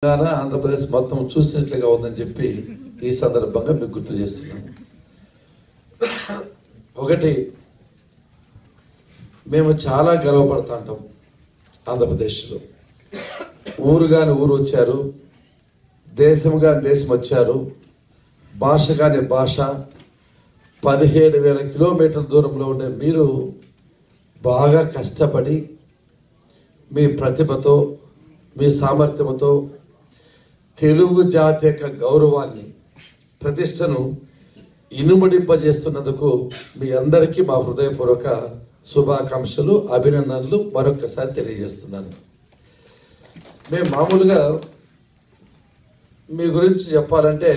ఆంధ్రప్రదేశ్ మొత్తం చూసినట్లుగా ఉందని చెప్పి ఈ సందర్భంగా మీకు గుర్తు చేస్తున్నాను. ఒకటి, మేము చాలా గర్వపడతా ఉంటాం. ఆంధ్రప్రదేశ్లో ఊరు కాని ఊరు వచ్చారు, దేశం కాని దేశం వచ్చారు, భాష కాని భాష, 17,000 కిలోమీటర్ల దూరంలో ఉండే మీరు బాగా కష్టపడి మీ ప్రతిభతో మీ సామర్థ్యంతో తెలుగు జాతి యొక్క గౌరవాన్ని ప్రతిష్టను ఇనుమడింపజేస్తున్నందుకు మీ అందరికీ మా హృదయపూర్వక శుభాకాంక్షలు, అభినందనలు మరొకసారి తెలియజేస్తున్నాను. మేము మామూలుగా మీ గురించి చెప్పాలంటే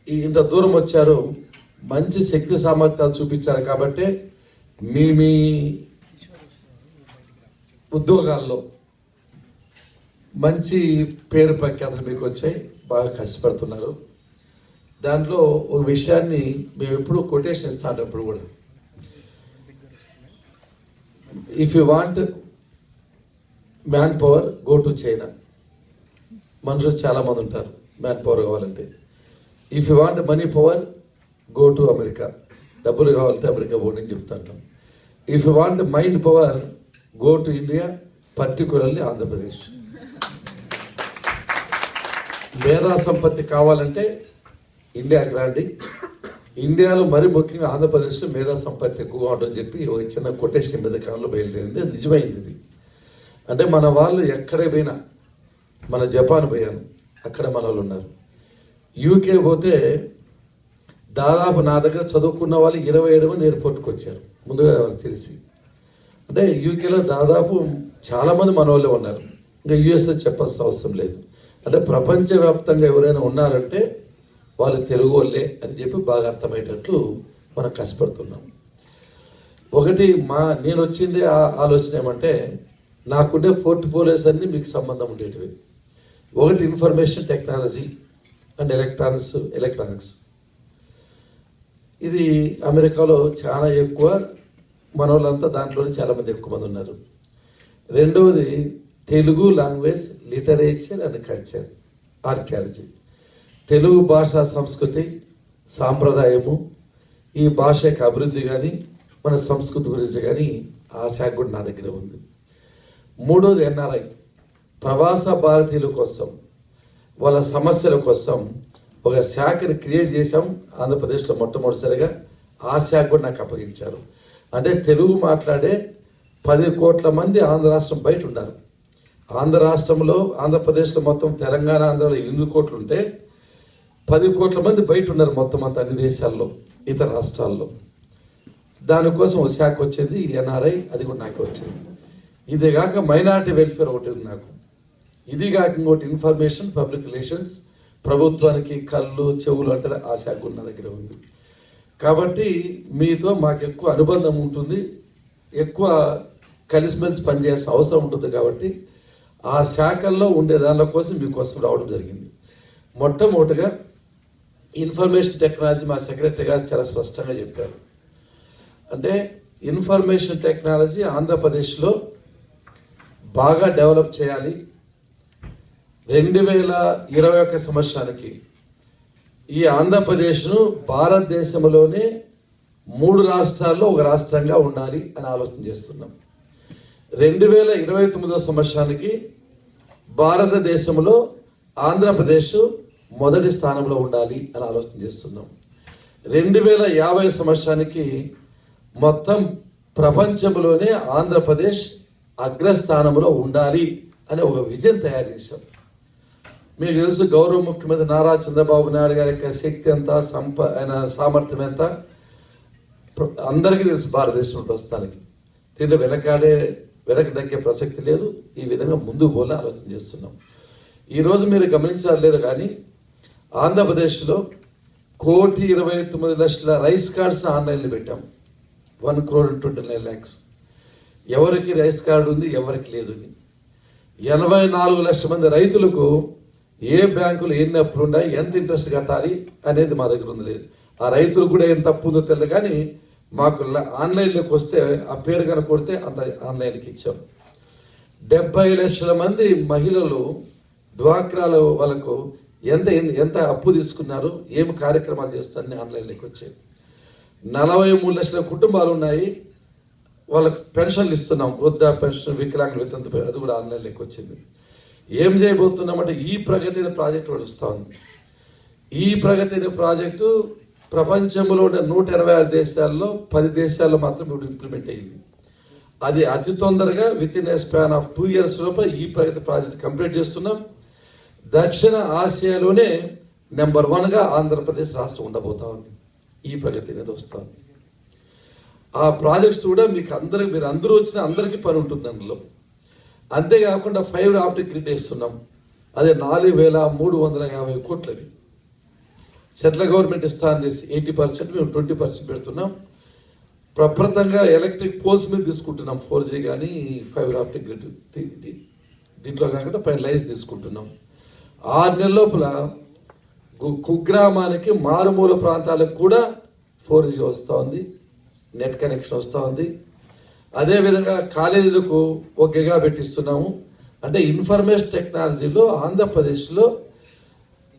ఇంత దూరం వచ్చారు, మంచి శక్తి సామర్థ్యాలు చూపించారు కాబట్టి మీ ఉద్యోగాల్లో మంచి పేరు ప్రఖ్యాతలు మీకు వచ్చాయి, బాగా కష్టపడుతున్నారు. దాంట్లో ఒక విషయాన్ని మేము ఎప్పుడు కొటేషన్ ఇస్తాం. ఎప్పుడు కూడా if you want man power go to China. మనుషులు చాలామంది ఉంటారు మ్యాన్ పవర్ కావాలంటే. If you want money power go to America. డబ్బులు కావాలంటే అమెరికా పోండి అని చెప్తాంటాం. If you want mind power go to India, particularly Andhra Pradesh. మేధా సంపత్తి కావాలంటే ఇండియాకి రండి. ఇండియాలో మరి ముఖ్యంగా ఆంధ్రప్రదేశ్లో మేధా సంపత్తి ఎక్కువగా ఉంటుందని చెప్పి ఒక చిన్న కొటేషన్ మీద కాలంలో బయలుదేరింది. నిజమైంది ఇది. అంటే మన వాళ్ళు ఎక్కడే పోయినా, మన జపాన్ పోయాను, అక్కడ మన వాళ్ళు ఉన్నారు. యూకే పోతే దాదాపు నా దగ్గర చదువుకున్న వాళ్ళు 27 మంది ఎయిర్పోర్ట్కి వచ్చారు ముందుగా వాళ్ళకి తెలిసి. అంటే యూకేలో దాదాపు చాలామంది మన వాళ్ళే ఉన్నారు. ఇంకా యూఎస్లో చెప్పాల్సిన అవసరం లేదు. అంటే ప్రపంచవ్యాప్తంగా ఎవరైనా ఉన్నారంటే వాళ్ళు తెలుగు వాళ్ళే అని చెప్పి బాగా అర్థమయ్యేటట్లు మనం కష్టపడుతున్నాం. ఒకటి, నేను వచ్చింది ఆలోచన ఏమంటే, నాకుండే పోర్ట్ఫోలియోస్ అన్నీ మీకు సంబంధం ఉండేటివి. ఒకటి ఇన్ఫర్మేషన్ టెక్నాలజీ అండ్ ఎలక్ట్రానిక్స్. ఇది అమెరికాలో చాలా ఎక్కువ, మన వాళ్ళంతా దాంట్లోనే చాలామంది ఎక్కువ మంది ఉన్నారు. రెండవది Telugu language, literature and culture, archaeology. Telugu భాష, సంస్కృతి, సాంప్రదాయము, ఈ భాష యొక్క అభివృద్ధి కానీ మన సంస్కృతి గురించి కానీ ఆ శాఖ కూడా నా దగ్గర ఉంది. మూడోది ఎన్ఆర్ఐ, ప్రవాస భారతీయుల కోసం, వాళ్ళ సమస్యల కోసం ఒక శాఖని క్రియేట్ చేశాం ఆంధ్రప్రదేశ్లో మొట్టమొదటిసారిగా. ఆ శాఖ కూడా నాకు అప్పగించారు. అంటే తెలుగు మాట్లాడే 10 కోట్ల మంది ఆంధ్ర రాష్ట్రం బయట ఉన్నారు. ఆంధ్ర రాష్ట్రంలో, ఆంధ్రప్రదేశ్లో మొత్తం తెలంగాణ, ఆంధ్రలో 8 కోట్లు ఉంటే 10 కోట్ల మంది బయట ఉన్నారు మొత్తం అంతా, అన్ని దేశాల్లో, ఇతర రాష్ట్రాల్లో. దానికోసం ఒక శాఖ వచ్చేది ఎన్ఆర్ఐ, అది కూడా నాకు వచ్చింది. ఇదే కాక మైనారిటీ వెల్ఫేర్ ఒకటి ఉంది నాకు. ఇది కాక ఇంకోటి ఇన్ఫర్మేషన్ పబ్లిక్ రిలేషన్స్, ప్రభుత్వానికి కళ్ళు చెవులు అంటారు, ఆ శాఖ కూడా నా దగ్గర ఉంది. కాబట్టి మీతో మాకు ఎక్కువ అనుబంధం ఉంటుంది, ఎక్కువ కలిసిమెలిసి పనిచేయాల్సిన అవసరం ఉంటుంది. కాబట్టి ఆ శాఖల్లో ఉండే దానిల కోసం మీకోసం రావడం జరిగింది. మొట్టమొదటిగా ఇన్ఫర్మేషన్ టెక్నాలజీ మా సెక్రటరీ గారు చాలా స్పష్టంగా చెప్పారు. అంటే ఇన్ఫర్మేషన్ టెక్నాలజీ ఆంధ్రప్రదేశ్లో బాగా డెవలప్ చేయాలి. 2021 సంవత్సరానికి ఈ ఆంధ్రప్రదేశ్ను భారతదేశంలోనే 3 రాష్ట్రాల్లో ఒక రాష్ట్రంగా ఉండాలి అని ఆలోచన చేస్తున్నాం. 2029 సంవత్సరానికి భారతదేశంలో ఆంధ్రప్రదేశ్ మొదటి స్థానంలో ఉండాలి అని ఆలోచన చేస్తున్నాం. 2050 సంవత్సరానికి మొత్తం ప్రపంచంలోనే ఆంధ్రప్రదేశ్ అగ్రస్థానంలో ఉండాలి అనే ఒక విజన్ తయారు చేశాం. మీకు తెలుసు, గౌరవ ముఖ్యమంత్రి నారా చంద్రబాబు నాయుడు గారి యొక్క శక్తి ఎంత, ఆయన సామర్థ్యం ఎంత అందరికీ తెలుసు. భారతదేశంలో ప్రస్తుతానికి దీంట్లో వెనక తగ్గే ప్రసక్తి లేదు. ఈ విధంగా ముందుకు పోలే ఆలోచన చేస్తున్నాం. ఈరోజు మీరు గమనించాలి లేదు కానీ ఆంధ్రప్రదేశ్లో 1,29,00,000 రైస్ కార్డ్స్ ఆన్లైన్లో పెట్టాం. 1,29,00,000. ఎవరికి రైస్ కార్డు ఉంది, ఎవరికి లేదు అని. 84 లక్షల మంది రైతులకు ఏ బ్యాంకులు ఎన్ని అప్పులు ఉన్నాయి, ఎంత ఇంట్రెస్ట్ కట్టాలి అనేది మా దగ్గర ఉంది. ఆ రైతులకు కూడా ఏం తప్పు ఉందో తెలియదు కానీ మాకు ఆన్లైన్లోకి వస్తే ఆ పేరు కనుక కొడితే అంత ఆన్లైన్కి ఇచ్చాం. 70 లక్షల మంది మహిళలు డ్వాక్రాల వాళ్ళకు ఎంత అప్పు తీసుకున్నారు, ఏమి కార్యక్రమాలు చేస్తున్నారని ఆన్లైన్లోకి వచ్చాయి. 43 లక్షల కుటుంబాలు ఉన్నాయి, వాళ్ళకి పెన్షన్లు ఇస్తున్నాం, వృద్ధా పెన్షన్, వికలాంగుల వేతన, అది కూడా ఆన్లైన్లోకి వచ్చింది. ఏం చేయబోతున్నామంటే ఈ ప్రగతి అనే ప్రాజెక్టు నడుస్తూ ఉంది. ఈ ప్రగతి అనే ప్రాజెక్టు ప్రపంచంలో ఉన్న 186 దేశాల్లో 10 దేశాల్లో మాత్రం ఇప్పుడు ఇంప్లిమెంట్ అయ్యింది. అది అతి తొందరగా with in a span of 2 years లోపల ఈ ప్రగతి ప్రాజెక్ట్ కంప్లీట్ చేస్తున్నాం. దక్షిణ ఆసియాలోనే నెంబర్ 1గా ఆంధ్రప్రదేశ్ రాష్ట్రం ఉండబోతా ఉంది. ఈ ప్రగతి అనేది వస్తుంది. ఆ ప్రాజెక్ట్స్ కూడా మీరు అందరూ వచ్చిన అందరికీ పని ఉంటుంది అందులో. అంతేకాకుండా ఫైబర్ ఆప్టిక్ గ్రిడ్ వేస్తున్నాం, అదే 4,350 కోట్లది. సెంట్రల్ గవర్నమెంట్ ఇస్తాను చేసి 80%, మేము 20% పెడుతున్నాం. ప్రప్రతంగా ఎలక్ట్రిక్ పోల్స్ మీద తీసుకుంటున్నాం, 4G కానీ ఫైబర్ ఆప్టిక్ గ్రిడ్ దీంట్లో కాకుండా పైన లైన్స్ తీసుకుంటున్నాం. 6 నెలల లోపల కుగ్రామానికి మారుమూల ప్రాంతాలకు కూడా 4G వస్తూ ఉంది, నెట్ కనెక్షన్ వస్తూ ఉంది. అదేవిధంగా కాలేజీలకు 1 గిగాబైట్ ఇస్తున్నాము. అంటే ఇన్ఫర్మేషన్ టెక్నాలజీలో ఆంధ్రప్రదేశ్లో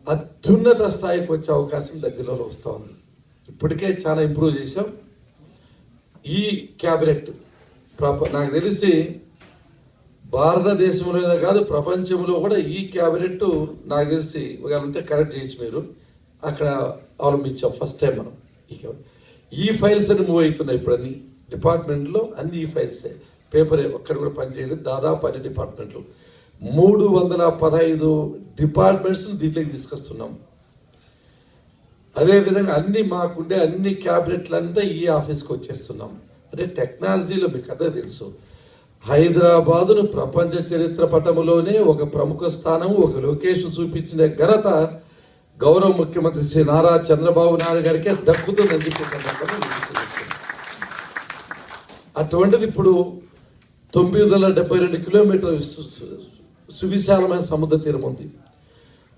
అత్యున్నత స్థాయికి వచ్చే అవకాశం దగ్గరలో వస్తూ ఉంది. ఇప్పటికే చాలా ఇంప్రూవ్ చేశాం. ఈ క్యాబినెట్ నాకు తెలిసి భారతదేశంలోనే కాదు ప్రపంచంలో కూడా ఈ క్యాబినెట్ నాకు తెలిసి ఉంటే కరెక్ట్ చేయొచ్చు, మీరు అక్కడ అవలంబించాం ఫస్ట్ టైం మనం. ఈ ఫైల్స్ అని మూవ్ అవుతున్నాయి ఇప్పుడు అన్ని డిపార్ట్మెంట్లో, అన్ని ఈ ఫైల్సే, పేపర్ ఒక్కడ కూడా పనిచేయలేదు. దాదాపు అన్ని డిపార్ట్మెంట్లు 315 డిపార్ట్మెంట్స్ దీంట్లోకి తీసుకొస్తున్నాం. అదేవిధంగా మాకుండే అన్ని క్యాబినెట్లంతా ఈ ఆఫీస్కి వచ్చేస్తున్నాం. అంటే టెక్నాలజీలో మీకు అదే తెలుసు, హైదరాబాదును ప్రపంచ చరిత్ర పటములోనే ఒక ప్రముఖ స్థానం, ఒక లొకేషన్ చూపించిన ఘనత గౌరవ ముఖ్యమంత్రి శ్రీ నారా చంద్రబాబు నాయుడు గారికే దక్కుతుందని చెప్పే సందర్భంగా అటువంటిది ఇప్పుడు 972 కిలోమీటర్ల సువిశాలమైన సముద్ర తీరం ఉంది.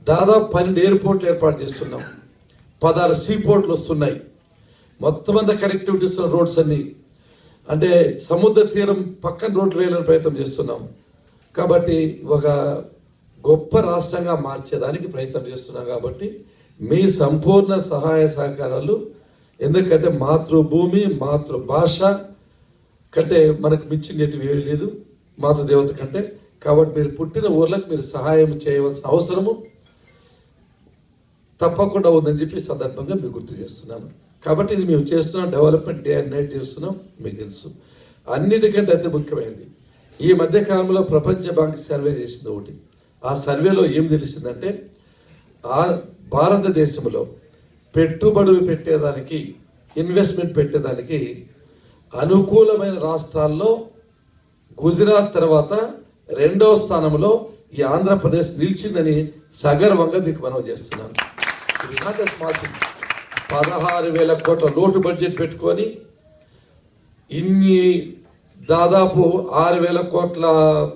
దాదాపు 12 ఎయిర్పోర్ట్లు ఏర్పాటు చేస్తున్నాం, 16 సీ పోర్ట్లు వస్తున్నాయి. మొత్తం అంతా కనెక్టివిటీస్ రోడ్స్ అన్ని, అంటే సముద్ర తీరం పక్కన రోడ్లు వేయాలని ప్రయత్నం చేస్తున్నాం. కాబట్టి ఒక గొప్ప రాష్ట్రంగా మార్చేదానికి ప్రయత్నం చేస్తున్నాం. కాబట్టి మీ సంపూర్ణ సహాయ సహకారాలు, ఎందుకంటే మాతృభూమి మాతృభాష కంటే మనకు మించినవి ఏమీ లేదు మాతృదేవత కంటే. కాబట్టి మీరు పుట్టిన ఊర్లకు మీరు సహాయం చేయవలసిన అవసరము తప్పకుండా ఉందని చెప్పి సందర్భంగా మీకు గుర్తు చేస్తున్నాను. కాబట్టి ఇది మేము చేస్తున్నాం, డెవలప్మెంట్ డే అండ్ నైట్ చేస్తున్నాం, మీకు తెలుసు. అన్నిటికంటే అతి ముఖ్యమైనది, ఈ మధ్య కాలంలో ప్రపంచ బ్యాంక్ సర్వే చేసింది ఒకటి. ఆ సర్వేలో ఏం తెలిసిందంటే భారతదేశంలో పెట్టుబడులు పెట్టేదానికి, ఇన్వెస్ట్మెంట్ పెట్టేదానికి అనుకూలమైన రాష్ట్రాల్లో గుజరాత్ తర్వాత 2వ స్థానంలో ఈ ఆంధ్రప్రదేశ్ నిలిచిందని సగర్వంగా మీకు మనవి చేస్తున్నాను. 16,000 కోట్ల లోటు బడ్జెట్ పెట్టుకొని ఇన్ని దాదాపు 6,000 కోట్ల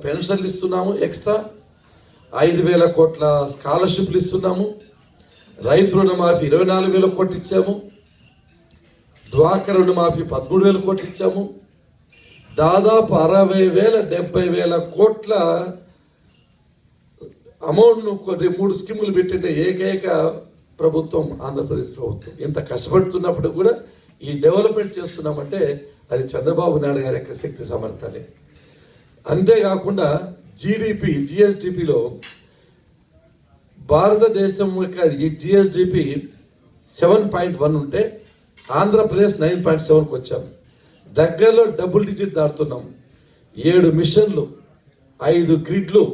పెన్షన్లు ఇస్తున్నాము, ఎక్స్ట్రా 5,000 కోట్ల స్కాలర్షిప్లు ఇస్తున్నాము, రైతు రుణమాఫీ 24,000 కోట్లు ఇచ్చాము, డ్వాక్రా రుణమాఫీ 13,000 కోట్లు ఇచ్చాము. దాదాపు 60,000 70,000 కోట్ల అమౌంట్ను 3 స్కీములు పెట్టిన ఏకైక ప్రభుత్వం ఆంధ్రప్రదేశ్ ప్రభుత్వం. ఇంత కష్టపడుతున్నప్పుడు కూడా ఈ డెవలప్మెంట్ చేస్తున్నామంటే అది చంద్రబాబు నాయుడు గారి యొక్క శక్తి సమర్థాలే. అంతేకాకుండా జిఎస్డిపిలో భారతదేశం యొక్క ఈ జిఎస్డిపి 7.1 ఉంటే ఆంధ్రప్రదేశ్ 9.7కి వచ్చాం. దగ్గరలో డబుల్ డిజిట్ దాటుతున్నాం. 7 మిషన్లు, 5 గ్రిడ్లు,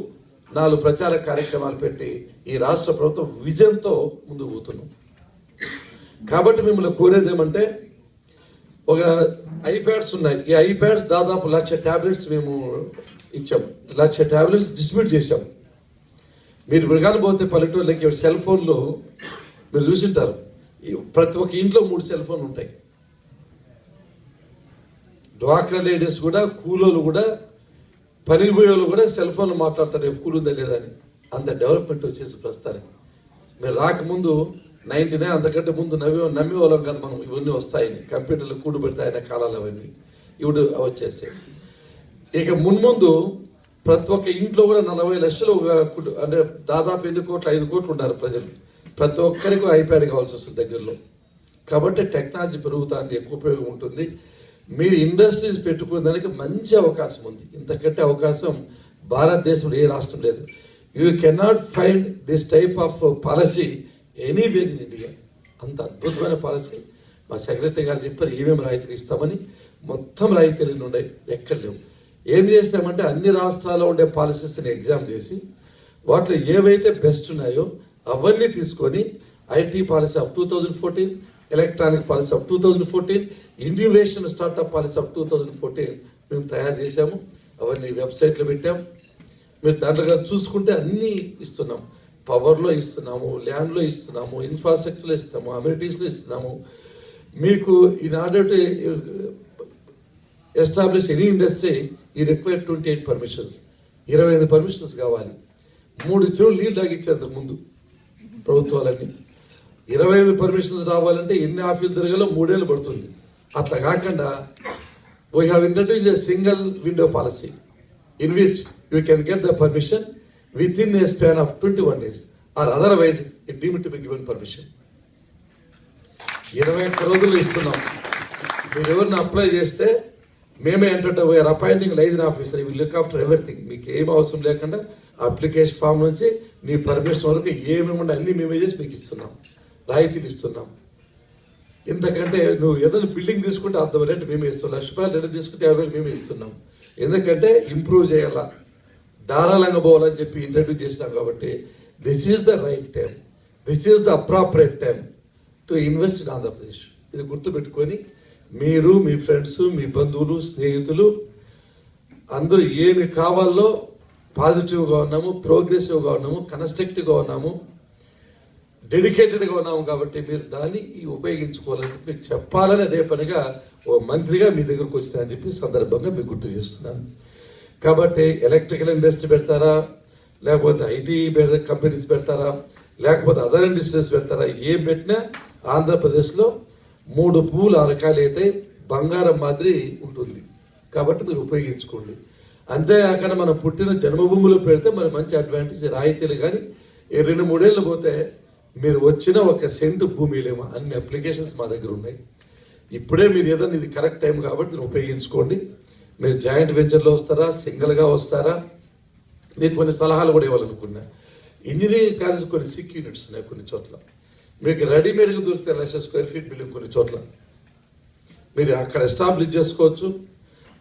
4 ప్రచార కార్యక్రమాలు పెట్టి ఈ రాష్ట్ర ప్రభుత్వం విజన్తో ముందుకు పోతున్నాం. కాబట్టి మిమ్మల్ని కోరేది ఏమంటే, ఒక ఐప్యాడ్స్ ఉన్నాయి. ఈ ఐప్యాడ్స్ దాదాపు 1,00,000 ట్యాబ్లెట్స్ మేము ఇచ్చాం, 1,00,000 ట్యాబ్లెట్స్ డిస్ట్రిబ్యూట్ చేశాం. మీరు మృగానుపోతే పల్లెటూరులకి సెల్ ఫోన్లు మీరు చూసింటారు, ప్రతి ఒక్క ఇంట్లో 3 సెల్ ఫోన్లు ఉంటాయి. డ్వాక్రా లేడీస్ కూడా, కూలోళ్ళు కూడా, పనికి పోయేవాళ్ళు కూడా సెల్ ఫోన్లు మాట్లాడతారు రేపు కూలుందా లేదా అని. అంత డెవలప్మెంట్ వచ్చేసి ప్రస్తుతానికి. మీరు రాకముందు 99 అంతకంటే ముందు నమ్మేవాళ్ళం కదా మనం, ఇవన్నీ వస్తాయని, కంప్యూటర్లు కూడు పెడతాయనే కాలాలు అవన్నీ ఇప్పుడు వచ్చేసాయి. ఇక మున్ముందు ప్రతి ఒక్క ఇంట్లో కూడా 40 లక్షలు అంటే దాదాపు 8 కోట్లు 5 కోట్లు ఉన్నారు ప్రజలు. ప్రతి ఒక్కరికి ఐప్యాడ్ కావాల్సి వస్తుంది దగ్గరలో. కాబట్టి టెక్నాలజీ పెరుగుతుంది, ఎక్కువ ఉపయోగం ఉంటుంది. మీరు ఇండస్ట్రీస్ పెట్టుకునే దానికి మంచి అవకాశం ఉంది. ఇంతకంటే అవకాశం భారతదేశంలో ఏ రాష్ట్రం లేదు. You cannot find this type of policy anywhere in India. అంత అద్భుతమైన పాలసీ. మా సెక్రటరీ గారు చెప్పారు ఏమేమి రాయితీలు ఇస్తామని. మొత్తం రాయితీలు ఉన్నాయి, ఎక్కడ లేవు. ఏం చేస్తామంటే అన్ని రాష్ట్రాల్లో ఉండే పాలసీస్ని ఎగ్జామ్ చేసి వాటిలో ఏవైతే బెస్ట్ ఉన్నాయో అవన్నీ తీసుకొని IT policy of 2014, electronic policy of 2014, innovation startup policy of 2014 మేము తయారు చేశాము. అవన్నీ వెబ్సైట్లో పెట్టాము. మీరు దాంట్లో చూసుకుంటే అన్నీ ఇస్తున్నాం. పవర్లో ఇస్తున్నాము, ల్యాండ్లో ఇస్తున్నాము, ఇన్ఫ్రాస్ట్రక్చర్లో ఇస్తున్నాము, అమ్యూనిటీస్లో ఇస్తున్నాము. మీకు in order to establish any industry ఈ రిక్వైర్డ్ 28 పర్మిషన్స్, 25 పర్మిషన్స్ కావాలి. 3 చెరువులు నీళ్ళు తాగిచ్చేందుకు ముందు ప్రభుత్వాలన్నీ. 25 పర్మిషన్స్ రావాలంటే ఎన్ని ఆఫీసులు తిరగాలో 3 ఏళ్ళు పడుతుంది. అట్లా కాకుండా we have introduce a single window policy in which you can get the permission within a span of 21 days or otherwise it deemed to be given permission. 21 రోజులు ఇస్తున్నాం. మీరు ఎవరిని అప్లై చేస్తే మేమే ఏంటంటే we are appointing liaison officer, will look after everything. మీకు ఏం అవసరం లేకుండా అప్లికేషన్ ఫామ్ నుంచి మీ పర్మిషన్ వరకు ఏమేమి ఉండే అన్ని మేమే చేసి మీకు ఇస్తున్నాం, రాయితీలు ఇస్తున్నాం. ఎందుకంటే నువ్వు ఏదైనా బిల్డింగ్ తీసుకుంటే అర్థం రేటు మేమే ఇస్తున్నాం. ₹1,00,000 రెంట్ తీసుకుంటే 50,000 మేమే ఇస్తున్నాం. ఎందుకంటే ఇంప్రూవ్ చేయాలా, ధారాళంగా పోవాలని చెప్పి ఇంట్రడ్యూస్ చేసినాం. కాబట్టి this is the right time, this is the appropriate time to invest in Andhra Pradesh. ఇది గుర్తుపెట్టుకొని మీరు, మీ ఫ్రెండ్స్, మీ బంధువులు, స్నేహితులు అందరూ ఏమి కావాలో పాజిటివ్గా ఉన్నాము, ప్రోగ్రెసివ్గా ఉన్నాము, కన్స్ట్రక్టివ్గా ఉన్నాము, డెడికేటెడ్గా ఉన్నాము. కాబట్టి మీరు దాన్ని ఉపయోగించుకోవాలని చెప్పి మీకు చెప్పాలని అదే పనిగా ఓ మంత్రిగా మీ దగ్గరకు వచ్చిందని చెప్పి సందర్భంగా మీకు గుర్తు చేస్తున్నాను. కాబట్టి ఎలక్ట్రికల్ ఇండస్ట్రీ పెడతారా, లేకపోతే ఐటీ కంపెనీస్ పెడతారా, లేకపోతే అదర్ ఇండస్ట్రీస్ పెడతారా, ఏం పెట్టినా ఆంధ్రప్రదేశ్లో 3 పువ్వులు 6 కాయలు అయితే బంగారం మాదిరి ఉంటుంది. కాబట్టి మీరు ఉపయోగించుకోండి. అంతేకాకుండా మనం పుట్టిన జన్మభూమిలో పెడితే మరి మంచి అడ్వాంటేజ్, రాయితీలు. కానీ 2-3 ఏళ్ళు పోతే మీరు వచ్చిన 1 సెంటు భూమి లేమో అన్ని అప్లికేషన్స్ మా దగ్గర ఉన్నాయి. ఇప్పుడే మీరు ఏదైనా ఇది కరెక్ట్ టైం కాబట్టి దీన్ని ఉపయోగించుకోండి. మీరు జాయింట్ వెంచర్లో వస్తారా, సింగిల్గా వస్తారా, మీకు కొన్ని సలహాలు కూడా ఇవ్వాలనుకున్నా. ఇంజనీరింగ్ కాలేజ్ కొన్ని సిక్ యూనిట్స్ ఉన్నాయి కొన్ని చోట్ల. మీకు రెడీమేడ్గా దొరికితే 1,00,000 స్క్వేర్ ఫీట్ బిల్డింగ్ కొన్ని చోట్ల మీరు అక్కడ ఎస్టాబ్లిష్ చేసుకోవచ్చు.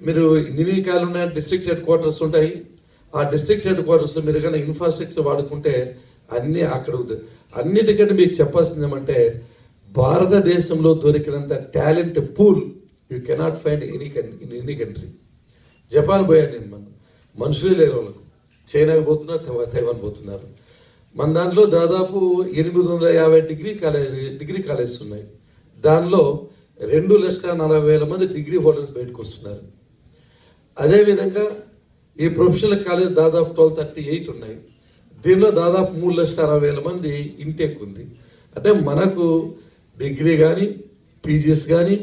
మీరు ఇంజనీరింగ్ కాలేజ్ ఉన్న డిస్ట్రిక్ట్ హెడ్ క్వార్టర్స్ ఉంటాయి. ఆ డిస్ట్రిక్ట్ హెడ్ క్వార్టర్స్లో మీరు కానీ ఇన్ఫ్రాస్ట్రక్చర్ వాడుకుంటే అన్నీ అక్కడ అన్నిటికంటే మీకు చెప్పాల్సింది ఏమంటే భారతదేశంలో దొరికినంత talent pool you cannot find any country. Japan పోయాను నేను, మనుషులే లేరు వాళ్ళకు. చైనాకి పోతున్నారు, తైవాన్ పోతున్నారు. మన దాంట్లో దాదాపు 850 డిగ్రీ కాలేజెస్ ఉన్నాయి. దానిలో 2,40,000 మంది డిగ్రీ హోల్డర్స్ బయటకు వస్తున్నారు. అదేవిధంగా ఈ ప్రొఫెషనల్ కాలేజ్ దాదాపు 1,238 ఉన్నాయి. దీనిలో దాదాపు 3,60,000 మంది ఇంటెక్ ఉంది. అంటే మనకు డిగ్రీ కానీ, పీజీస్ కానీ,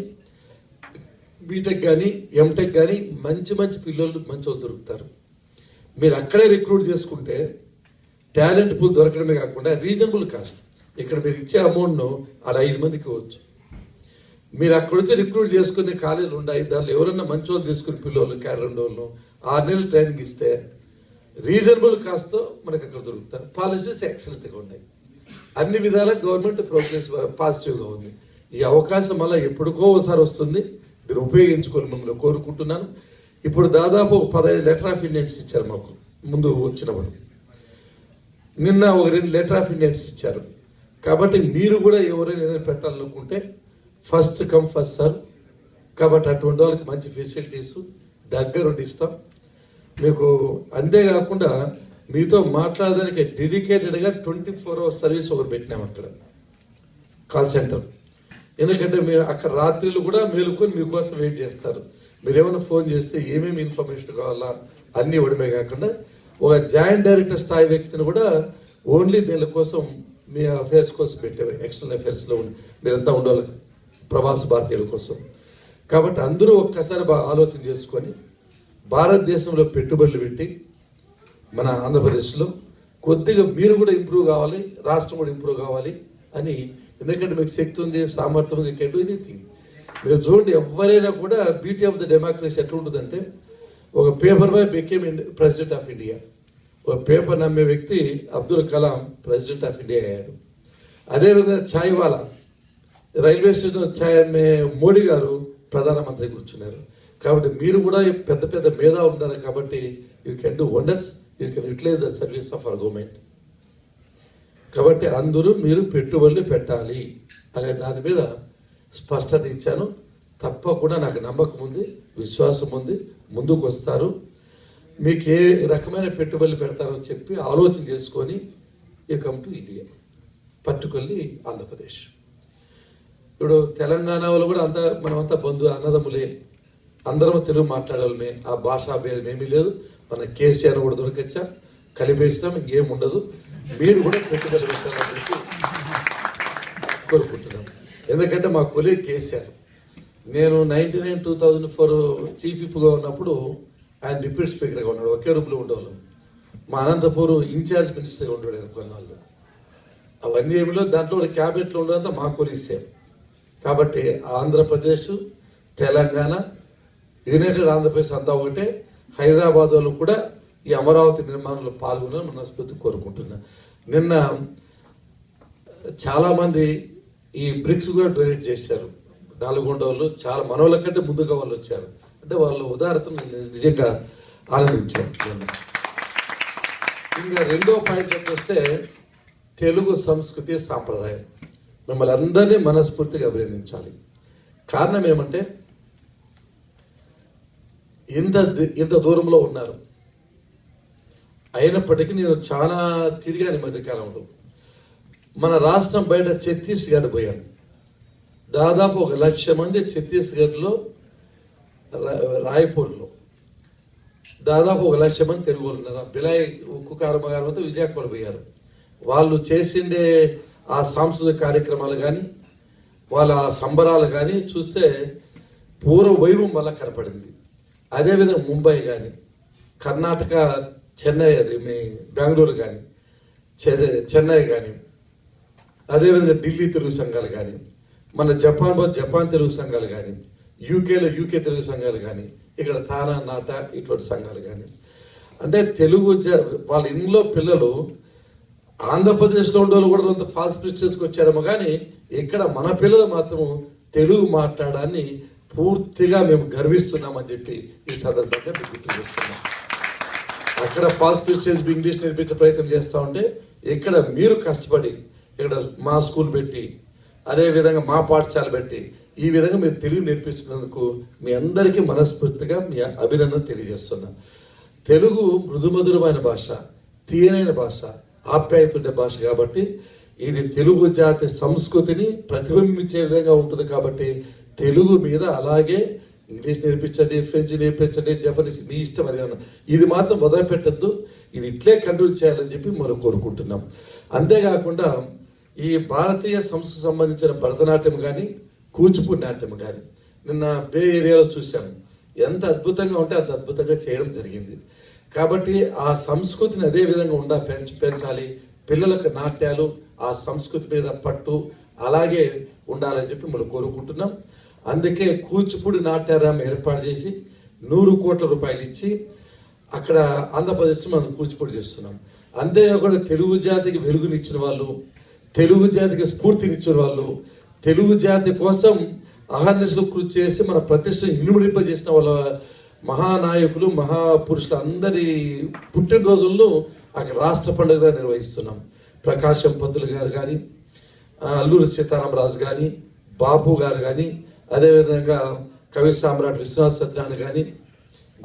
బీటెక్ కానీ, ఎంటెక్ కానీ మంచి మంచి పిల్లలు మంచి దొరుకుతారు. మీరు అక్కడే రిక్రూట్ చేసుకుంటే టాలెంట్ పూల్ దొరకడమే కాకుండా రీజనబుల్ కాస్ట్. ఇక్కడ మీరు ఇచ్చే అమౌంట్ను ఆడ 5 మందికి ఇవ్వచ్చు. మీరు అక్కడ వచ్చి రిక్రూట్ చేసుకునే కాలేజీలు ఉన్నాయి. దాంట్లో ఎవరన్నా మంచి వాళ్ళు తీసుకుని పిల్లలు క్యాడర్ వాళ్ళు 6 నెలలు ట్రైనింగ్ ఇస్తే రీజనబుల్ కాస్ట్తో మనకు అక్కడ దొరుకుతారు. పాలసీస్ ఎక్సలెంట్గా ఉన్నాయి. అన్ని విధాలా గవర్నమెంట్ ప్రోగ్రెస్ పాజిటివ్గా ఉంది. ఈ అవకాశం మళ్ళీ ఎప్పుడుకో ఒకసారి వస్తుంది. దీన్ని ఉపయోగించుకొని మిమ్మల్ని కోరుకుంటున్నాను. ఇప్పుడు దాదాపు 15 లెటర్ ఆఫ్ ఇండియన్స్ ఇచ్చారు మాకు ముందు వచ్చినప్పుడు. నిన్న 2 లెటర్ ఆఫ్ ఇండియన్స్ ఇచ్చారు. కాబట్టి మీరు కూడా ఎవరైనా ఏదైనా పెట్టాలనుకుంటే ఫస్ట్ కమ్ ఫస్ట్ సర్వ్. కాబట్టి అటువంటి వాళ్ళకి మంచి ఫెసిలిటీస్ దగ్గరుండి ఇస్తాం మీకు. అంతేకాకుండా మీతో మాట్లాడడానికి డెడికేటెడ్గా 24 hours సర్వీస్ ఒకటి పెట్టినాం అక్కడ, కాల్ సెంటర్. ఎందుకంటే మీరు అక్కడ రాత్రిళ్ళు కూడా మేలుకొని మీకోసం వెయిట్ చేస్తారు. మీరు ఏమైనా ఫోన్ చేస్తే ఏమేమి ఇన్ఫర్మేషన్ కావాలా అన్నీ ఇవ్వడమే కాకుండా ఒక జాయింట్ డైరెక్టర్ స్థాయి వ్యక్తిని కూడా ఓన్లీ దీని కోసం మీ అఫేర్స్ కోసం పెట్టారు. ఎక్స్టర్నల్ అఫేర్స్లో మీరంతా ఉండాలి ప్రవాస భారతీయుల కోసం. కాబట్టి అందరూ ఒక్కసారి బాగా ఆలోచన చేసుకొని భారతదేశంలో పెట్టుబడులు పెట్టి మన ఆంధ్రప్రదేశ్లో కొద్దిగా మీరు కూడా ఇంప్రూవ్ కావాలి, రాష్ట్రం కూడా ఇంప్రూవ్ కావాలి అని. ఎందుకంటే మీకు శక్తి ఉంది, సామర్థ్యం ఉంది, కెన్ డూ ఎనీథింగ్. మీరు చూడండి, ఎవరైనా కూడా బ్యూటీ ఆఫ్ ద డెమోక్రసీ ఎట్లా ఉంటుందంటే, ఒక paper boy became president of India. ఒక పేపర్ నమ్మే వ్యక్తి Abdul Kalam president of India అయ్యాడు. అదేవిధంగా ఛాయ్ వాలా రైల్వే స్టేషన్ ఛాయ్ అమ్మే మోడీ గారు ప్రధానమంత్రి కూర్చున్నారు. కాబట్టి మీరు కూడా పెద్ద పెద్ద మేధావులు ఉన్నారు కాబట్టి you can do wonders, you can utilize the service of our government. కాబట్టి అందరూ మీరు పెట్టుబడులు పెట్టాలి అనే దాని మీద స్పష్టత ఇచ్చాను. తప్పకుండా నాకు నమ్మకం ఉంది, విశ్వాసం ఉంది, ముందుకు వస్తారు. మీకు ఏ రకమైన పెట్టుబడులు పెడతారో చెప్పి ఆలోచన చేసుకొని you come to India, particularly Andhra Pradesh. ఇప్పుడు తెలంగాణలో కూడా మనమంతా అన్నదమ్ములే, అందరం తెలుగు మాట్లాడాలమే, ఆ భాషా భేదం ఏమీ లేదు. మన కేసీఆర్ కూడా దొరకచ్చా, కలిపేసినాం, ఇంకేం ఉండదు. మీరు కూడా పెట్టుబడులు పెట్టాలని చెప్పి కోరుకుంటున్నాం. ఎందుకంటే మా కొలీగ్ కేసీఆర్, నేను 1999-2004 చీఫ్ విప్గా ఉన్నప్పుడు ఆయన డిప్యూటీ స్పీకర్గా ఉన్నాడు, ఒకే రూపులో ఉండేవాళ్ళం. మా అనంతపూర్ ఇన్ఛార్జ్ మినిస్టర్గా ఉంటాడు ఆయన కొన్నాళ్ళు. అవన్నీ ఏమిలో దాంట్లో క్యాబినెట్లో ఉండడంతా మా కొలీగ్సే. కాబట్టి ఆంధ్రప్రదేశ్, తెలంగాణ, యునైటెడ్ ఆంధ్రప్రదేశ్ అంతా ఒకటే. హైదరాబాద్ వాళ్ళు కూడా ఈ అమరావతి నిర్మాణంలో పాల్గొనాలని మనస్ఫూర్తి కోరుకుంటున్నా. నిన్న చాలామంది ఈ బ్రిక్స్ కూడా డొనేట్ చేశారు. నల్గొండ వాళ్ళు చాలా మనోళ్ళ కంటే ముందుగా వాళ్ళు వచ్చారు. అంటే వాళ్ళ ఉదాహరణను నిజంగా ఆనందించారు. ఇంకా రెండో పాయింట్ వస్తే తెలుగు సంస్కృతి సాంప్రదాయం మిమ్మల్ని అందరినీ మనస్ఫూర్తిగా అభినందించాలి. కారణం ఏమంటే ఇంత దూరంలో ఉన్నారు. అయినప్పటికీ నేను చాలా తిరిగాను ఈ మధ్యకాలంలో. మన రాష్ట్రం బయట ఛత్తీస్గఢ్ పోయాను. దాదాపు 1,00,000 మంది ఛత్తీస్గఢ్లో, రాయ్పూర్లో దాదాపు 1,00,000 మంది తెలుగు వాళ్ళు ఉన్నారు. బిలాయ్ ఉక్కు కర్మాగారంతో విజయవాడ పోయారు. వాళ్ళు చేసిండే ఆ సాంస్కృతిక కార్యక్రమాలు కానీ, వాళ్ళ సంబరాలు కానీ చూస్తే పూర్వ వైభవం వల్ల కనపడింది. అదేవిధంగా ముంబై కానీ, కర్ణాటక చెన్నై, అది మీ బెంగళూరు కానీ, చెన్నై కానీ, అదేవిధంగా ఢిల్లీ తెలుగు సంఘాలు కానీ, మన జపాన్ తెలుగు సంఘాలు కానీ, యూకేలో యూకే తెలుగు సంఘాలు కానీ, ఇక్కడ తానా నాట ఇటువంటి సంఘాలు కానీ, అంటే తెలుగు వాళ్ళ ఇంట్లో పిల్లలు ఆంధ్రప్రదేశ్లో ఉండే వాళ్ళు కూడా కొంత ఫాల్స్ ప్రిస్టేజ్కి వచ్చారేమో, కానీ ఇక్కడ మన పిల్లలు మాత్రం తెలుగు మాట్లాడాన్ని పూర్తిగా మేము గర్విస్తున్నామని చెప్పి ఈ సందర్భంగా మీకు గుర్తు చేస్తున్నాం. అక్కడ ఫాల్స్ ప్రిస్టేజ్ ఇంగ్లీష్ నేర్పించే ప్రయత్నం చేస్తూ ఉంటే, ఇక్కడ మీరు కష్టపడి ఇక్కడ మా స్కూల్ పెట్టి, అదేవిధంగా మా పాఠశాల పెట్టి, ఈ విధంగా మీరు తెలుగు నేర్పించినందుకు మీ అందరికీ మనస్ఫూర్తిగా మీ అభినందన తెలియజేస్తున్నా. తెలుగు మృదుమధురమైన భాష, తీయనైన భాష, ఆప్యాయత ఉండే భాష కాబట్టి ఇది తెలుగు జాతి సంస్కృతిని ప్రతిబింబించే విధంగా ఉంటుంది. కాబట్టి తెలుగు మీద అలాగే ఇంగ్లీష్ నేర్పించండి, ఫ్రెంచ్ నేర్పించండి, జపనీస్ మీ ఇష్టం, అది ఇది మాత్రం మొదలుపెట్టద్దు. ఇది ఇట్లే కంటిన్యూ చేయాలని చెప్పి మనం కోరుకుంటున్నాం. అంతేకాకుండా ఈ భారతీయ సంస్కృతికి సంబంధించిన భరతనాట్యం కానీ, కూచిపూడి నాట్యం కానీ నిన్న బే ఏరియాలో చూశాను. ఎంత అద్భుతంగా ఉంటే అంత అద్భుతంగా చేయడం జరిగింది. కాబట్టి ఆ సంస్కృతిని అదే విధంగా పెంచాలి. పిల్లలకు నాట్యాలు, ఆ సంస్కృతి మీద పట్టు అలాగే ఉండాలని చెప్పి మనం కోరుకుంటున్నాం. అందుకే కూచిపూడి నాట్యారామం ఏర్పాటు చేసి 100 కోట్ల రూపాయలు ఇచ్చి అక్కడ ఆంధ్రప్రదేశ్లో మనం కూచిపూడి చేస్తున్నాం. అంతేకాకుండా తెలుగు జాతికి వెలుగునిచ్చిన వాళ్ళు, తెలుగు జాతికి స్ఫూర్తినిచ్చిన వాళ్ళు, తెలుగు జాతి కోసం అహర్నిశలు కృషి చేసి మన ప్రతిష్టను ఇనుమడింపజేసిన వాళ్ళ మహానాయకులు, మహాపురుషులు అందరి పుట్టినరోజులను అక్కడ రాష్ట్ర పండుగగా నిర్వహిస్తున్నాం. ప్రకాశం పంతులు గారు కానీ, అల్లూరి సీతారామరాజు కానీ, బాపు గారు కానీ, అదేవిధంగా కవి సామ్రాట్ విశ్వనాథ్ సత్యనారాయణ కానీ,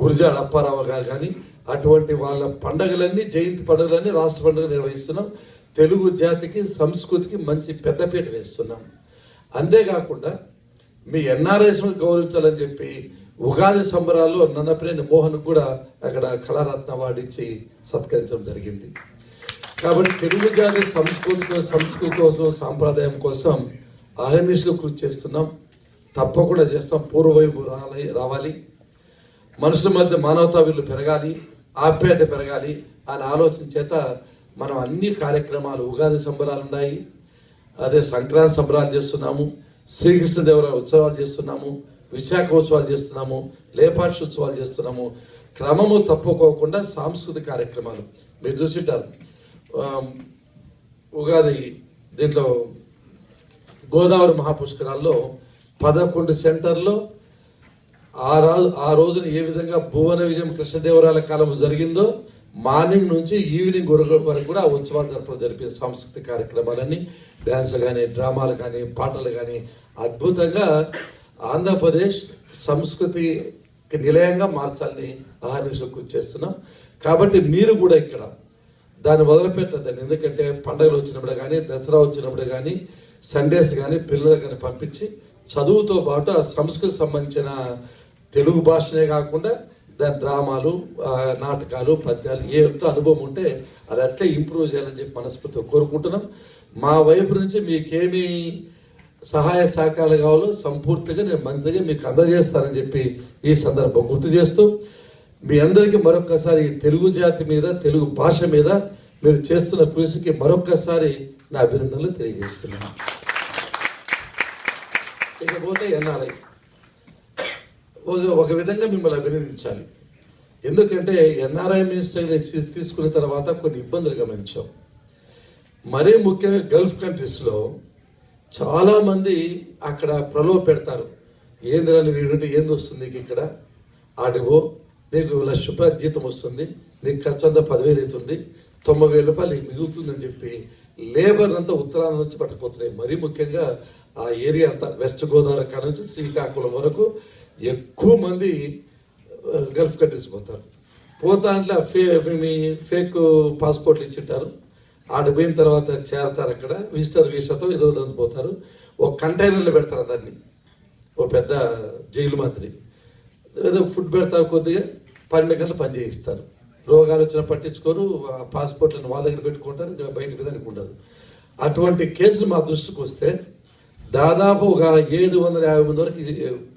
గురజాడ అప్పారావు గారు కానీ, అటువంటి వాళ్ళ పండుగలన్నీ, జయంతి పండుగలన్నీ రాష్ట్ర పండుగ నిర్వహిస్తున్నాం. తెలుగు జాతికి సంస్కృతికి మంచి పెద్దపీట వేస్తున్నాం. అంతేకాకుండా మీ ఎన్ఆర్ఐస్ గౌరవించాలని చెప్పి ఉగాది సంబరాల్లో నన్నపనేని మోహన్ కూడా అక్కడ కళారత్న అవార్డు ఇచ్చి సత్కరించడం జరిగింది. కాబట్టి తెలుగు జాతి సంస్కృతి కోసం, సాంప్రదాయం కోసం అహర్నిశలు కృషి చేస్తున్నాం. తప్పకుండా చేస్తాం. పూర్వవైపు రావాలి. మనుషుల మధ్య మానవతా విలువలు పెరగాలి, ఆప్యాయత పెరగాలి, అనే ఆలోచన చేత మనం అన్ని కార్యక్రమాలు, ఉగాది సంబరాలు ఉన్నాయి, అదే సంక్రాంతి సంబరాలు చేస్తున్నాము, శ్రీకృష్ణదేవరాయ ఉత్సవాలు చేస్తున్నాము, విశాఖ ఉత్సవాలు చేస్తున్నాము, లేపాక్షి ఉత్సవాలు చేస్తున్నాము. క్రమము తప్పుకోకుండా సాంస్కృతిక కార్యక్రమాలు మీరు చూసింటారు. ఉగాది దీంట్లో గోదావరి మహాపుష్కరాల్లో 11 సెంటర్లో ఆ రోజున ఏ విధంగా భువన విజయం కృష్ణదేవరాయల కాలం జరిగిందో మార్నింగ్ నుంచి ఈవినింగ్ వరకు కూడా ఆ ఉత్సవాలు జరిపిన సాంస్కృతిక కార్యక్రమాలన్నీ, డ్యాన్సులు కానీ, డ్రామాలు కానీ, పాటలు కానీ అద్భుతంగా ఆంధ్రప్రదేశ్ సంస్కృతికి నిలయంగా మార్చాలని అహర్నిశలు కృషి చేస్తున్నాం. కాబట్టి మీరు కూడా ఇక్కడ దాన్ని వదిలిపెట్టద్దండి. ఎందుకంటే పండుగలు వచ్చినప్పుడు కానీ, దసరా వచ్చినప్పుడు కానీ, సండేస్ కానీ పిల్లలు కానీ పంపించి చదువుతో పాటు ఆ సంస్కృతికి సంబంధించిన తెలుగు భాషనే కాకుండా దాని డ్రామాలు, నాటకాలు, పద్యాలు ఎంత అనుభవం ఉంటే అది అట్లే ఇంప్రూవ్ చేయాలని చెప్పి మనస్ఫూర్తిగా కోరుకుంటున్నాం. మా వైపు నుంచి మీకేమి సహాయ సహకారాలు కావాలో సంపూర్తిగా నేను మంత్రిగా మీకు అందజేస్తానని చెప్పి ఈ సందర్భం గుర్తు చేస్తూ మీ అందరికీ మరొక్కసారి తెలుగు జాతి మీద, తెలుగు భాష మీద మీరు చేస్తున్న కృషికి మరొక్కసారి నా అభినందనలు తెలియజేస్తున్నాను. ఇకపోతే ఎన్ఆర్ఐ ఒక విధంగా మిమ్మల్ని అభినందించాలి. ఎందుకంటే ఎన్ఆర్ఐ మినిస్టర్ని తీసుకున్న తర్వాత కొన్ని ఇబ్బందులు గమనించాం. మరీ ముఖ్యంగా గల్ఫ్ కంట్రీస్లో చాలామంది అక్కడ ప్రలోభ పెడతారు. ఏందిరా వీడుంటే ఏంది వస్తుంది నీకు, ఇక్కడ ఆడివో నీకు ₹1,00,000 జీతం వస్తుంది, నీకు ఖర్చు అంతా 10,000 అవుతుంది, ₹90,000 మిగులుతుందని చెప్పి లేబర్ అంతా ఉత్తరాంధ్ర నుంచి పట్టుకుపోతున్నాయి. మరీ ముఖ్యంగా ఆ ఏరియా అంతా వెస్ట్ గోదావరి కాడ నుంచి శ్రీకాకుళం వరకు ఎక్కువ మంది గల్ఫ్ కంట్రీస్ పోతారు. పోతా మీ ఫేక్ పాస్పోర్ట్లు ఇచ్చింటారు. ఆడ పోయిన తర్వాత చేరతారు, అక్కడ విజిటర్ వీసాతో ఏదో పోతారు. ఒక కంటైనర్లో పెడతారు దాన్ని, ఓ పెద్ద జైలు మాదిరి ఏదో ఫుడ్ పెడతారు, కొద్దిగా 12 గంటలు పని చేయిస్తారు. రోగాలు వచ్చినా పట్టించుకోరు, పాస్పోర్ట్లను వాళ్ళ దగ్గర పెట్టుకుంటారు, ఇంకా బయట విధానికి ఉండదు. అటువంటి కేసులు మా దృష్టికి వస్తే దాదాపు ఒక 750 మంది వరకు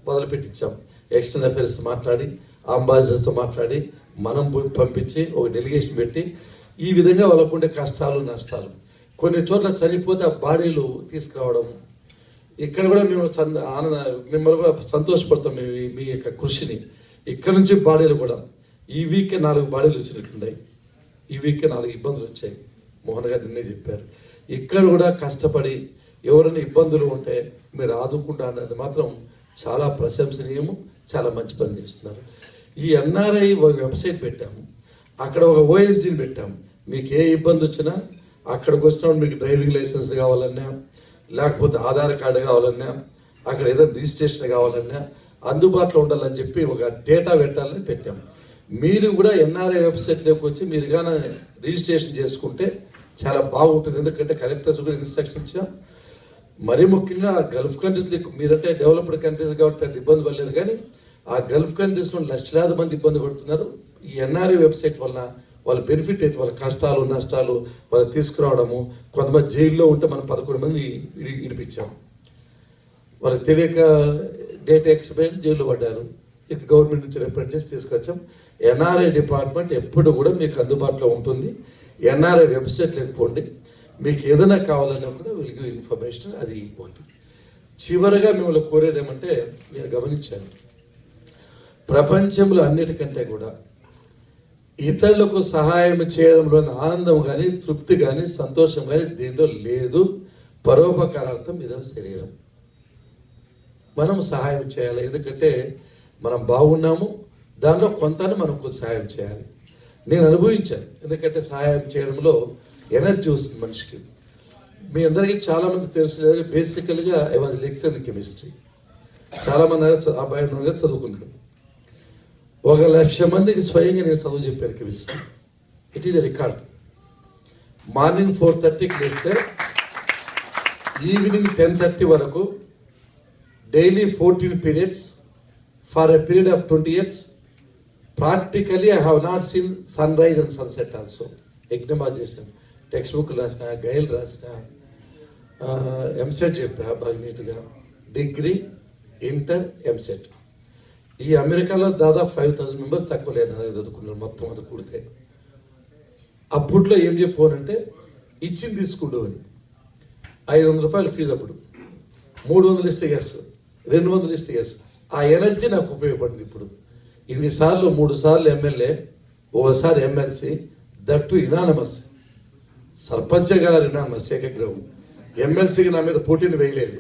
మొదలుపెట్టించాం. ఎక్స్టర్నల్ అఫైర్స్ మాట్లాడి, అంబాసిడర్స్తో మాట్లాడి, మనం పంపించి ఒక డెలిగేషన్ పెట్టి ఈ విధంగా వాళ్ళకు ఉండే కష్టాలు, నష్టాలు, కొన్ని చోట్ల చనిపోతే ఆ బాడీలు తీసుకురావడం. ఇక్కడ కూడా మేము మిమ్మల్ని కూడా సంతోషపడతాం మీ యొక్క కృషిని. ఇక్కడ నుంచి బాడీలు కూడా ఈ వీకే 4 బాడీలు వచ్చినట్లున్నాయి. ఈ వీకే 4 ఇబ్బందులు వచ్చాయి. మోహన్ గారు నిన్నే చెప్పారు. ఇక్కడ కూడా కష్టపడి ఎవరైనా ఇబ్బందులు ఉంటే మీరు ఆదుకుంటా అన్నది మాత్రం చాలా ప్రశంసనీయము, చాలా మంచి పని చేస్తున్నారు. ఈ ఎన్ఆర్ఐ వెబ్సైట్ పెట్టాము, అక్కడ ఒక ఓఎస్డీని పెట్టాము. మీకు ఏ ఇబ్బంది వచ్చినా అక్కడికి వచ్చినప్పుడు మీకు డ్రైవింగ్ లైసెన్స్ కావాలన్నా, లేకపోతే ఆధార్ కార్డు కావాలన్నా, అక్కడ ఏదైనా రిజిస్ట్రేషన్ కావాలన్నా అందుబాటులో ఉండాలని చెప్పి ఒక డేటా పెట్టాలని పెట్టాము. మీరు కూడా ఎన్ఆర్ఐ వెబ్సైట్లోకి వచ్చి మీరు కానీ రిజిస్ట్రేషన్ చేసుకుంటే చాలా బాగుంటుంది. ఎందుకంటే కలెక్టర్స్ కూడా ఇన్స్ట్రక్షన్ ఇచ్చాం. మరీ ముఖ్యంగా గల్ఫ్ కంట్రీస్లో మీరంటే డెవలప్డ్ కంట్రీస్ కాబట్టి పెద్ద ఇబ్బంది పడలేదు, కానీ ఆ గల్ఫ్ కంట్రీస్లో లక్షలాది మంది ఇబ్బంది పడుతున్నారు. ఈ ఎన్ఆర్ఐ వెబ్సైట్ వల్ల వాళ్ళ బెనిఫిట్ అయితే వాళ్ళ కష్టాలు, నష్టాలు వాళ్ళు తీసుకురావడము. కొంతమంది జైల్లో ఉంటే మనం 11 మంది ఇడిపించాం. వాళ్ళకి తెలియక డేటా ఎక్స్పైర్ జైల్లో పడ్డారు. ఇక గవర్నమెంట్ నుంచి రిప్రజెంట్ చేసి తీసుకొచ్చాం. ఎన్ఆర్ఐ డిపార్ట్మెంట్ ఎప్పుడు కూడా మీకు అందుబాటులో ఉంటుంది. ఎన్ఆర్ఐ వెబ్సైట్లోకి పోండి, మీకు ఏదైనా కావాలన్నా కూడా వీళ్ళకి ఇన్ఫర్మేషన్ అది ఇవ్వండి. చివరిగా మిమ్మల్ని కోరేది ఏమంటే, నేను గమనించాను ప్రపంచంలో అన్నిటికంటే కూడా ఇతరులకు సహాయం చేయడంలోని ఆనందం కానీ, తృప్తి కానీ, సంతోషం కానీ దీనిలో లేదు. పరోపకారార్థం ఇదం శరీరం. మనం సహాయం చేయాలి, ఎందుకంటే మనం బాగున్నాము, దానిలో కొంతని మనం కొంచెం సహాయం చేయాలి. నేను అనుభవించాను, ఎందుకంటే సహాయం చేయడంలో ఎనర్జీ వస్తుంది మనిషికి. మీ అందరికీ చాలామంది తెలుసు, బేసికల్గా I was lecture in chemistry. చాలామంది అబ్బాయి చదువుకున్నాడు. 1,00,000 మందికి స్వయంగా నేను చదువు చెప్పాను chemistry. It is a record. Morning 4:30కి లేస్తే ఈవినింగ్ 10:30 వరకు daily 14 periods for a period of 20 years. Practically I have not seen sun rise and sunset also. Exam చేశాను, టెక్స్ట్ బుక్ రాసిన, గైడ్ రాసిన, ఎంసెట్ చెప్పా బాగా నీట్గా, డిగ్రీ, ఇంటర్, ఎంసెట్. ఈ అమెరికాలో దాదాపు 5,000 members తక్కువ లేదు చదువుకున్నారు మొత్తం అది కూడితే. అప్పట్లో ఏం చెప్పానంటే ఇచ్చింది తీసుకుంటూ అని 500 రూపాయలు ఫీజు అప్పుడు 300 ఇస్తే ఎస్ 200 ఇస్తే ఎస్ ఆ ఎనర్జీ నాకు ఉపయోగపడింది. ఇప్పుడు ఇన్నిసార్లు 3 సార్లు ఎమ్మెల్యే ఓసారి ఎమ్మెల్సీ దట్టు ఇనానమస్ సర్పంచ్ గారు ఇనానమస్ ఏకగ్రహం ఎమ్మెల్సీకి నా మీద పోటీని వేయలేదు.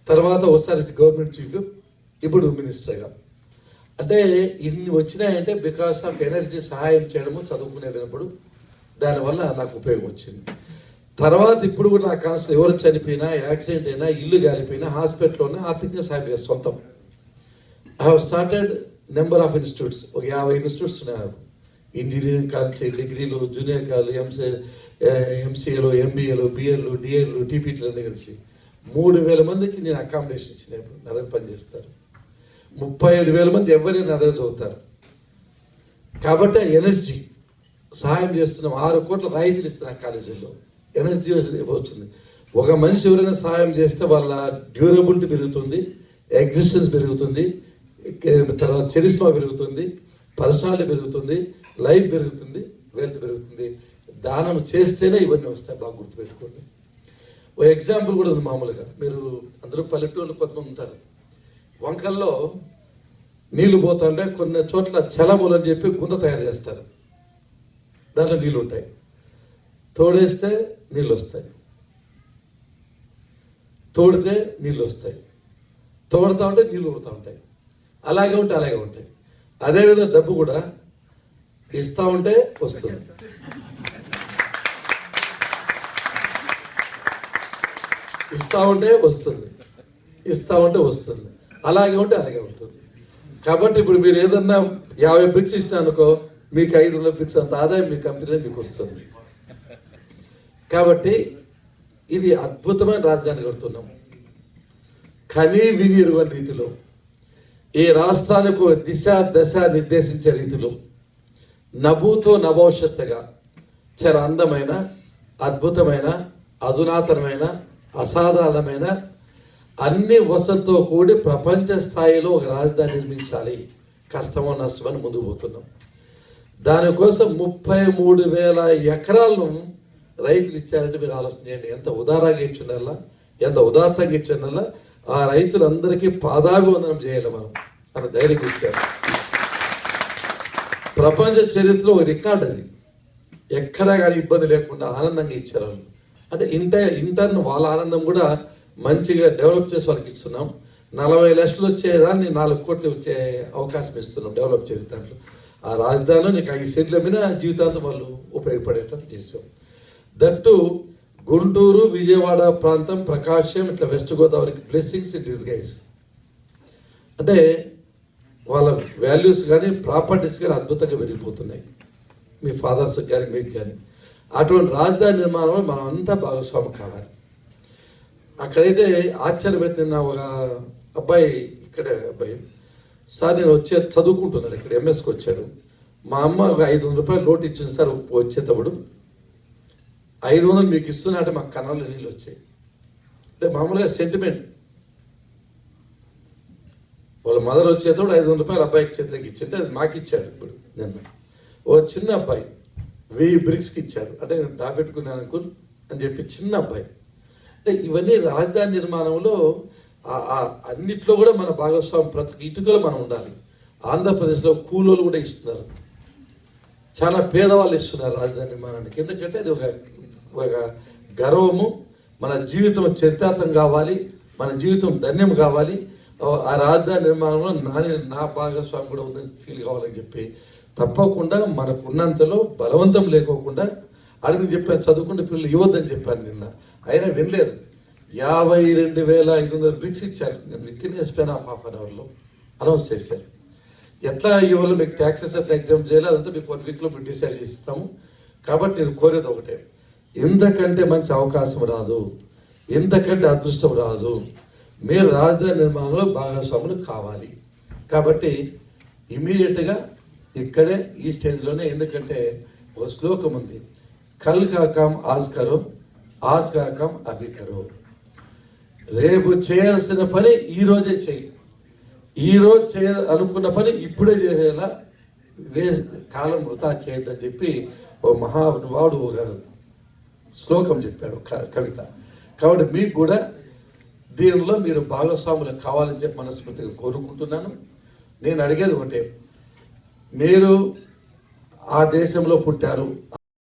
తర్వాత ఒకసారి గవర్నమెంట్ చీఫ్ ఇప్పుడు మినిస్టర్గా అంటే ఇన్ని వచ్చినాయంటే బికాస్ ఆఫ్ ఎనర్జీ సహాయం చేయడము చదువుకునేటప్పుడు దానివల్ల నాకు ఉపయోగం వచ్చింది. తర్వాత ఇప్పుడు కూడా నా కాన్సెప్ట్ ఎవరు చనిపోయినా యాక్సిడెంట్ అయినా ఇల్లు కాలిపోయినా హాస్పిటల్లోనే ఆర్థికంగా సాయం చేస్తాను సొంతం. I have started number of institutes ఒక 50 ఇన్స్టిట్యూట్స్ ఉన్నాయి నాకు. ఇంజనీరింగ్ కాలేజ్ డిగ్రీలు జూనియర్ కాలేజ్ ఎంసీఏలు ఎంబీఏలు బిఏలు డిఏలు టీపీటీలు అన్నీ కలిసి 3000 మందికి నేను అకామిడేషన్ ఇచ్చినప్పుడు నలుగురు పనిచేస్తారు. 35,000 మంది ఎవరైనా అదే చదువుతారు. కాబట్టి ఎనర్జీ సహాయం చేస్తున్నాం. 6 కోట్ల రాయితీలు ఇస్తున్నాం కాలేజీల్లో. ఎనర్జీ వచ్చింది. ఒక మనిషి ఎవరైనా సహాయం చేస్తే వాళ్ళ డ్యూరబిలిటీ పెరుగుతుంది, ఎగ్జిస్టెన్స్ పెరుగుతుంది, తర్వాత చరిస్మా పెరుగుతుంది, పర్సనాలిటీ పెరుగుతుంది, లైఫ్ పెరుగుతుంది, వెల్త్ పెరుగుతుంది. దానం చేస్తేనే ఇవన్నీ వస్తాయి. బాగా గుర్తుపెట్టుకోండి. ఓ ఎగ్జాంపుల్ కూడా ఉంది. మామూలుగా మీరు అందరూ పల్లెటూళ్ళు కొంతమంది ఉంటారు. వంకల్లో నీళ్లు పోతుంటే కొన్ని చోట్ల చలములు అని చెప్పి గుంత తయారు చేస్తారు. దాంట్లో నీళ్ళు ఉంటాయి. తోడేస్తే నీళ్ళు వస్తాయి, తోడితే నీళ్ళు వస్తాయి, తోడుతూ ఉంటే నీళ్ళు ఊరుతూ ఉంటాయి. అలాగే ఉంటే అలాగే ఉంటాయి. అదేవిధంగా డబ్బు కూడా ఇస్తూ ఉంటే వస్తుంది, ఇస్తూ ఉంటే వస్తుంది, ఇస్తూ ఉంటే వస్తుంది. అలాగే ఉంటే అలాగే ఉంటుంది. కాబట్టి ఇప్పుడు మీరు ఏదన్నా 50 బ్రిక్స్ ఇచ్చినా అనుకో మీకు 500 బ్రిక్స్ అంత ఆదాయం మీ కంపెనీలో మీకు వస్తుంది. కాబట్టి ఇది అద్భుతమైన రాజధాని కడుతున్నాం. కనీ విని ఎరుగని రీతిలో ఈ రాష్ట్రానికి దిశ దశ నిర్దేశించే రీతిలో నభూతో నభవిష్యత్తుగా చాలా అందమైన అద్భుతమైన అధునాతనమైన అసాధారణమైన అన్ని వసతులతో కూడి ప్రపంచ స్థాయిలో ఒక రాజధాని నిర్మించాలి. కష్టమో నష్టమని ముందుకు పోతున్నాం. దానికోసం 33,000 ఎకరాలను రైతులు ఇచ్చారంటే మీరు ఆలోచన చేయండి. ఎంత ఉదారంగా ఇచ్చిండల్లా, ఎంత ఉదాత్తంగా ఇచ్చిండల్లా. ఆ రైతులందరికీ పాదాభివందనం చేయాలి మనం. అంత ధైర్యం ఇచ్చారు. ప్రపంచ చరిత్రలో ఒక రికార్డ్ అది. ఎక్కడా కానీ ఇబ్బంది లేకుండా ఆనందంగా ఇచ్చారు వాళ్ళు. అంటే ఇంటర్న్ వాళ్ళ ఆనందం కూడా మంచిగా డెవలప్ చేసి వాళ్ళకి ఇస్తున్నాం. 40 లక్షలు వచ్చేదాన్ని 4 కోట్లు వచ్చే అవకాశం ఇస్తున్నాం డెవలప్ చేసే దాంట్లో. ఆ రాజధానిలో నీకు 5 సెంట్ల మీద జీవితాంతం వాళ్ళు ఉపయోగపడేటట్లు చేసాం. దట్టు గుంటూరు విజయవాడ ప్రాంతం ప్రకాశం ఇట్లా వెస్ట్ గోదావరికి బ్లెస్సింగ్స్ ఇన్ డిస్గైజ్. అంటే వాళ్ళ వాల్యూస్ కానీ ప్రాపర్టీస్ కానీ అద్భుతంగా పెరిగిపోతున్నాయి. మీ ఫాదర్స్ కానీ మీకు కానీ అటువంటి రాజధాని నిర్మాణంలో మనం అంతా భాగస్వామి కావాలి. అక్కడైతే ఆశ్చర్యపోయింది. నిన్న ఒక అబ్బాయి ఇక్కడే అబ్బాయి సార్ నేను చదువుకుంటున్నాను ఇక్కడ ఎంఎస్కి వచ్చాడు. మా అమ్మ ఒక 500 రూపాయలు నోట్ ఇచ్చింది సార్ వచ్చేటప్పుడు. 500 మీకు ఇస్తున్నా అంటే మాకు కన్నాల్లో నీళ్ళు వచ్చాయి. అంటే మామూలుగా సెంటిమెంట్. వాళ్ళ మదర్ వచ్చేటప్పుడు 500 రూపాయలు అబ్బాయికి చేతిలోకి ఇచ్చింటే అది మాకు ఇచ్చాడు. ఇప్పుడు నిన్న ఓ చిన్న అబ్బాయి 1000 బ్రిక్స్కి ఇచ్చాడు. అంటే నేను దాపెట్టుకున్నాను అంకుల్ అని చెప్పి చిన్న అబ్బాయి. అంటే ఇవన్నీ రాజధాని నిర్మాణంలో అన్నిట్లో కూడా మన భాగస్వామి ప్రతి ఇటుకలో మనం ఉండాలి. ఆంధ్రప్రదేశ్లో కూలోళ్ళు కూడా ఇస్తున్నారు, చాలా పేదవాళ్ళు ఇస్తున్నారు రాజధాని నిర్మాణానికి. ఎందుకంటే అది ఒక గర్వము. మన జీవితం చరితార్థం కావాలి, మన జీవితం ధన్యం కావాలి. ఆ రాజధాని నిర్మాణంలో నా భాగస్వామి కూడా ఉందని ఫీల్ కావాలని చెప్పి తప్పకుండా మనకున్నంతలో బలవంతం లేకోకుండా అడిగి చెప్పాను. చదువుకుంటే పిల్లలు ఇవ్వద్దని చెప్పాను నిన్న, అయినా వినలేదు. 52,500 బ్రిక్స్ ఇచ్చారు. నేను with in span of half an అవర్లో అనౌన్స్ చేశారు. ఎట్లా ఇవాళ మీకు ట్యాక్సెస్ ఎట్లా ఎగ్జామ్ చేయాలి అదంతా మీకు 1 వీక్లో మీరు డిసైడ్ చేసి ఇస్తాము. కాబట్టి నేను కోరేది ఒకటే, ఇంతకంటే మంచి అవకాశం రాదు, ఇంతకంటే అదృష్టం రాదు. మీరు రాజధాని నిర్మాణంలో భాగస్వాములు కావాలి. కాబట్టి ఇమీడియట్గా ఇక్కడే ఈ స్టేజ్లోనే, ఎందుకంటే ఒక శ్లోకం ఉంది, కల్ కాకం ఆజ్ కరో, ఆజ్ కాకం అభి కరో. రేపు చేయాల్సిన పని ఈ రోజే చేయి, ఈ రోజు అనుకున్న పని ఇప్పుడే చేసేలా కాలం వృధా చేయొద్దని చెప్పి ఓ మహానుభావుడు ఒక శ్లోకం చెప్పాడు, కవిత. కాబట్టి మీకు కూడా దీనిలో మీరు భాగస్వాములు కావాలని చెప్పి మనస్ఫూర్తిగా కోరుకుంటున్నాను. నేను అడిగేది ఒకటే, మీరు ఆ దేశంలో పుట్టారు,